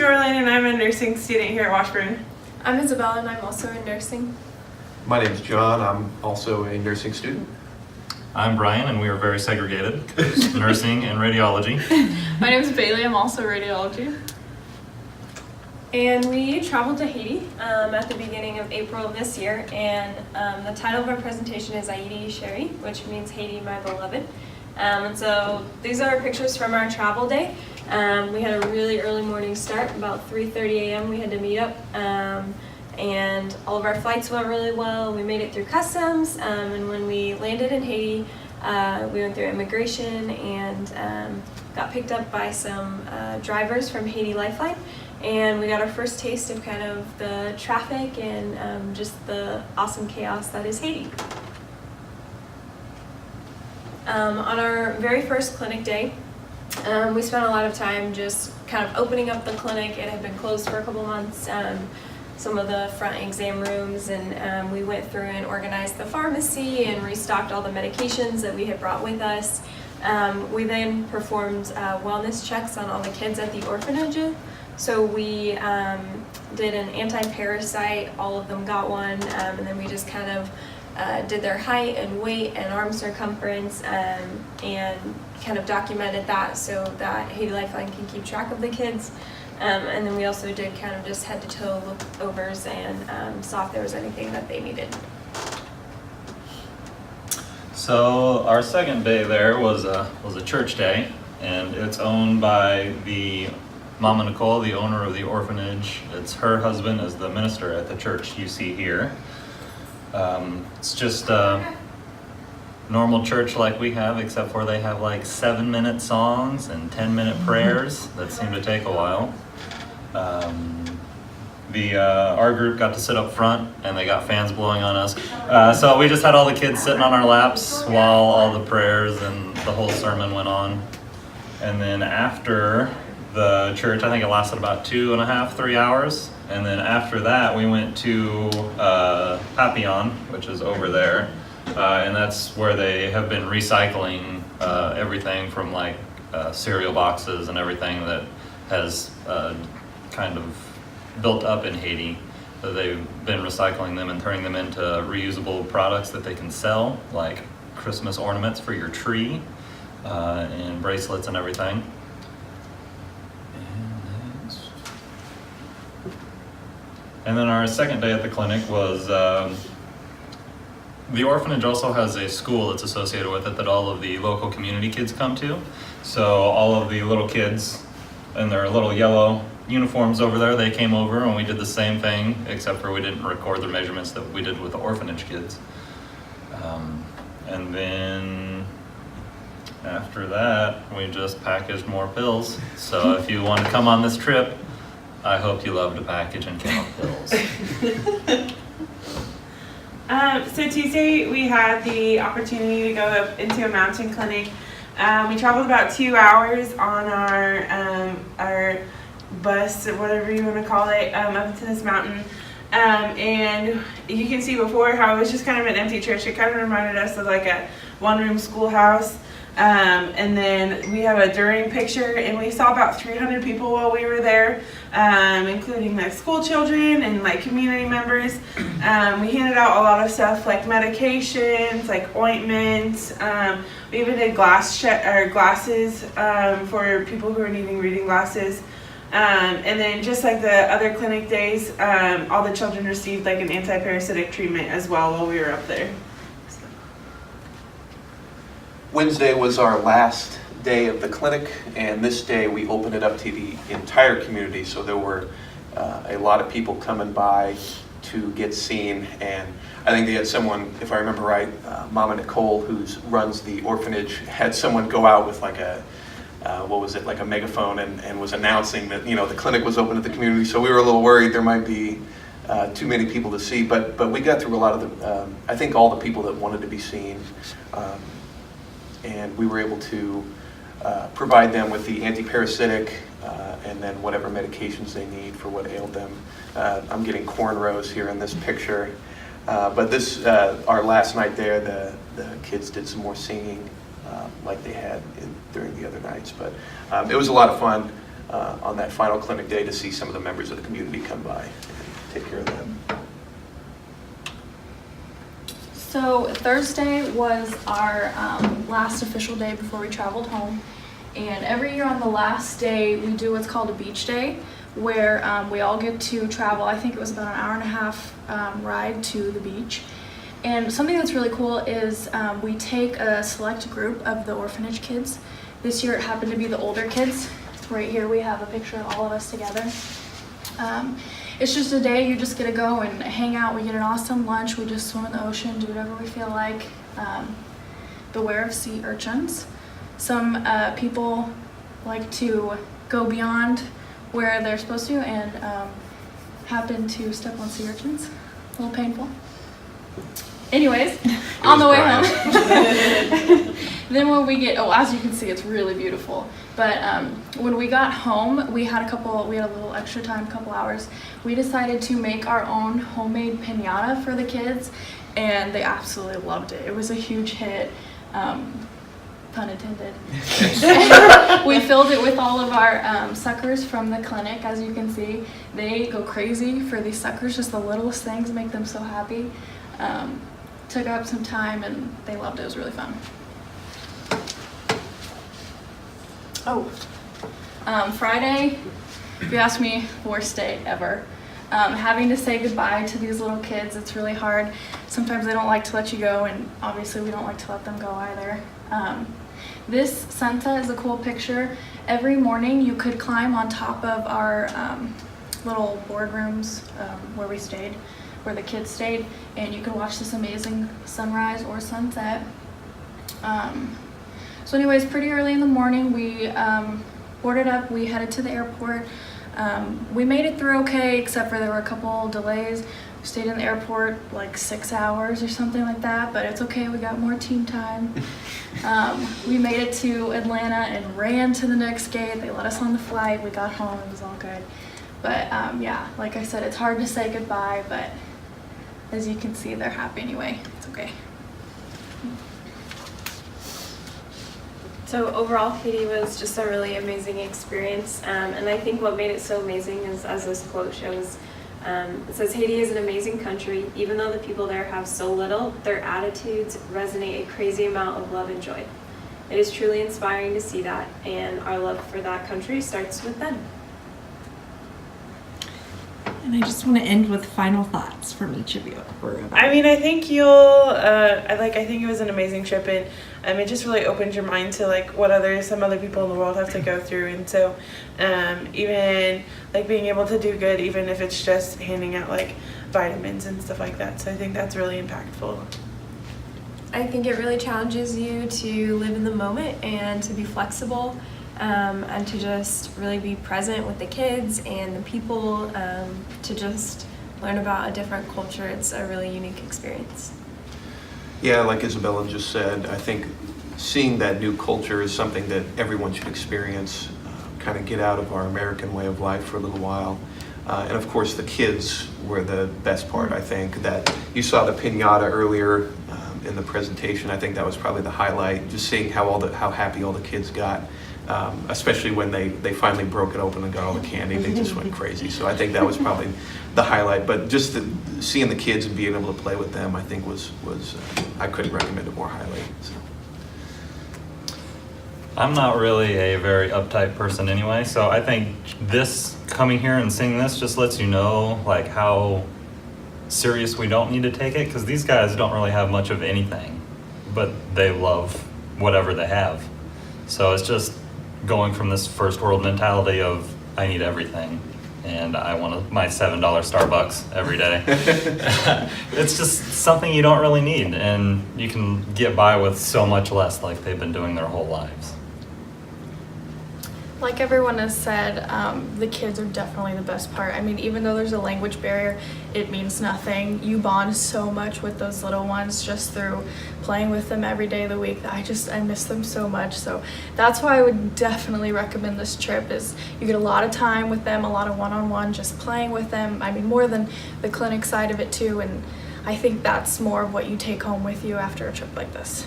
Jorlyn, and I'm a nursing student here at Washburn. I'm Isabella, and I'm also in nursing. My name's John. I'm also a nursing student. I'm Brian, and we are very segregated. Nursing and radiology. My name is Bailey. I'm also radiology. And we traveled to Haiti at the beginning of April of this year, and the title of our presentation is Haiti Chérie, which means Haiti, my beloved. And so these are pictures from our travel day. We had a really early morning start, about 3:30 a.m. we had to meet up, and all of our flights went really well. We made it through customs, and when we landed in Haiti, we went through immigration and got picked up by some drivers from Haiti Lifeline, and we got our first taste of kind of the traffic and just the awesome chaos that is Haiti. On our very first clinic day, we spent a lot of time just kind of opening up the clinic. It had been closed for a couple months, some of the front exam rooms, and we went through and organized the pharmacy and restocked all the medications that we had brought with us. We then performed wellness checks on all the kids at the orphanage. So we did an anti-parasite, all of them got one, and then we just kind of did their height and weight and arm circumference and kind of documented that so that Haiti Lifeline can keep track of the kids. And then we also did kind of just head to toe look-overs and saw if there was anything that they needed. So our second day there was a church day, and it's owned by the Mama Nicole, the owner of the orphanage. It's her husband is the minister at the church you see here. It's just a normal church like we have, except for they have like 7-minute songs and 10-minute prayers that seem to take a while. Our group got to sit up front, and they got fans blowing on us. So we just had all the kids sitting on our laps while all the prayers and the whole sermon went on. And then after the church, I think it lasted about 2.5, 3 hours. And then after that, we went to Papillon, which is over there. And that's where they have been recycling everything from like cereal boxes and everything that has kind of built up in Haiti. So they've been recycling them and turning them into reusable products that they can sell, like Christmas ornaments for your tree and bracelets and everything. And then our second day at the clinic was the orphanage also has a school that's associated with it that all of the local community kids come to. So all of the little kids in their little yellow uniforms over there, they came over and we did the same thing, except for we didn't record their measurements that we did with the orphanage kids. And then after that, we just packaged more pills. So if you want to come on this trip, I hope you love to package and count pills. So Tuesday we had the opportunity to go up into a mountain clinic. We traveled about 2 hours on our bus, or whatever you want to call it, up into this mountain. And you can see before how it was just kind of an empty church. It kind of reminded us of like a one-room schoolhouse. And then we have a during picture, and we saw about 300 people while we were there, including like school children and like community members. We handed out a lot of stuff like medications, like ointments. We even did glasses for people who are needing reading glasses. And then just like the other clinic days, all the children received like an anti-parasitic treatment as well while we were up there. Wednesday was our last day of the clinic, and this day we opened it up to the entire community. So there were a lot of people coming by to get seen, and I think they had someone, if I remember right, Mama Nicole, who runs the orphanage, had someone go out with like a like a megaphone and was announcing that, you know, the clinic was open to the community. So we were a little worried there might be too many people to see, but we got through a lot of the, I think all the people that wanted to be seen, and we were able to provide them with the anti-parasitic and then whatever medications they need for what ailed them. I'm getting cornrows here in this picture, but this our last night there, the kids did some more singing like they had during the other nights, but it was a lot of fun. on that final clinic day to see some of the members of the community come by and take care of them. So Thursday was our last official day before we traveled home. And every year on the last day, we do what's called a beach day, where we all get to travel. I think it was about an hour and a half ride to the beach. And something that's really cool is we take a select group of the orphanage kids. This year it happened to be the older kids. Right here we have a picture of all of us together. It's just a day you just get to go and hang out. We get an awesome lunch. We just swim in the ocean, do whatever we feel like. Beware of sea urchins. Some people like to go beyond where they're supposed to and happen to step on sea urchins. A little painful. Anyways, on the way home. Then when we get, as you can see, it's really beautiful. But when we got home, we had a little extra time, a couple hours. We decided to make our own homemade pinata for the kids, and they absolutely loved it. It was a huge hit, pun intended. We filled it with all of our suckers from the clinic. As you can see, they go crazy for these suckers. Just the littlest things make them so happy. Took up some time, and they loved it. It was really fun. Friday, if you ask me, worst day ever. Having to say goodbye to these little kids, it's really hard. Sometimes they don't like to let you go, and obviously we don't like to let them go either. This sunset is a cool picture. Every morning you could climb on top of our little boardrooms where the kids stayed, and you could watch this amazing sunrise or sunset. So anyways, pretty early in the morning, we boarded up, we headed to the airport. We made it through okay, except for there were a couple delays. We stayed in the airport like 6 hours or something like that, but it's okay, we got more team time. We made it to Atlanta and ran to the next gate. They let us on the flight, we got home, it was all good. But yeah, like I said, it's hard to say goodbye, but as you can see, they're happy anyway, it's okay. So overall, Haiti was just a really amazing experience, and I think what made it so amazing is, as this quote shows, it says, "Haiti is an amazing country. Even though the people there have so little, their attitudes resonate a crazy amount of love and joy. It is truly inspiring to see that, and our love for that country starts with them." And I just want to end with final thoughts from each of you. I mean, I think I think it was an amazing trip, and it just really opened your mind to like what some other people in the world have to go through, and so even like being able to do good, even if it's just handing out like vitamins and stuff like that. So I think that's really impactful. I think it really challenges you to live in the moment and to be flexible, and to just really be present with the kids and the people, to just learn about a different culture. It's a really unique experience. Yeah, like Isabella just said, I think seeing that new culture is something that everyone should experience, kind of get out of our American way of life for a little while. And of course the kids were the best part, I think. That you saw the pinata earlier in the presentation. I think that was probably the highlight, just seeing how happy all the kids got. Especially when they finally broke it open and got all the candy, they just went crazy. So I think that was probably the highlight. But just seeing the kids and being able to play with them, I think was I couldn't recommend it more highly. So. I'm not really a very uptight person anyway, so I think this coming here and seeing this just lets you know like how serious we don't need to take it, because these guys don't really have much of anything, but they love whatever they have. So it's just going from this first world mentality of I need everything and I want my $7 Starbucks every day. It's just something you don't really need, and you can get by with so much less, like they've been doing their whole lives. Like everyone has said, the kids are definitely the best part. I mean, even though there's a language barrier, it means nothing. You bond so much with those little ones just through playing with them every day of the week. I miss them so much. So that's why I would definitely recommend this trip. Is you get a lot of time with them, a lot of one-on-one, just playing with them. I mean, more than the clinic side of it too. And I think that's more of what you take home with you after a trip like this.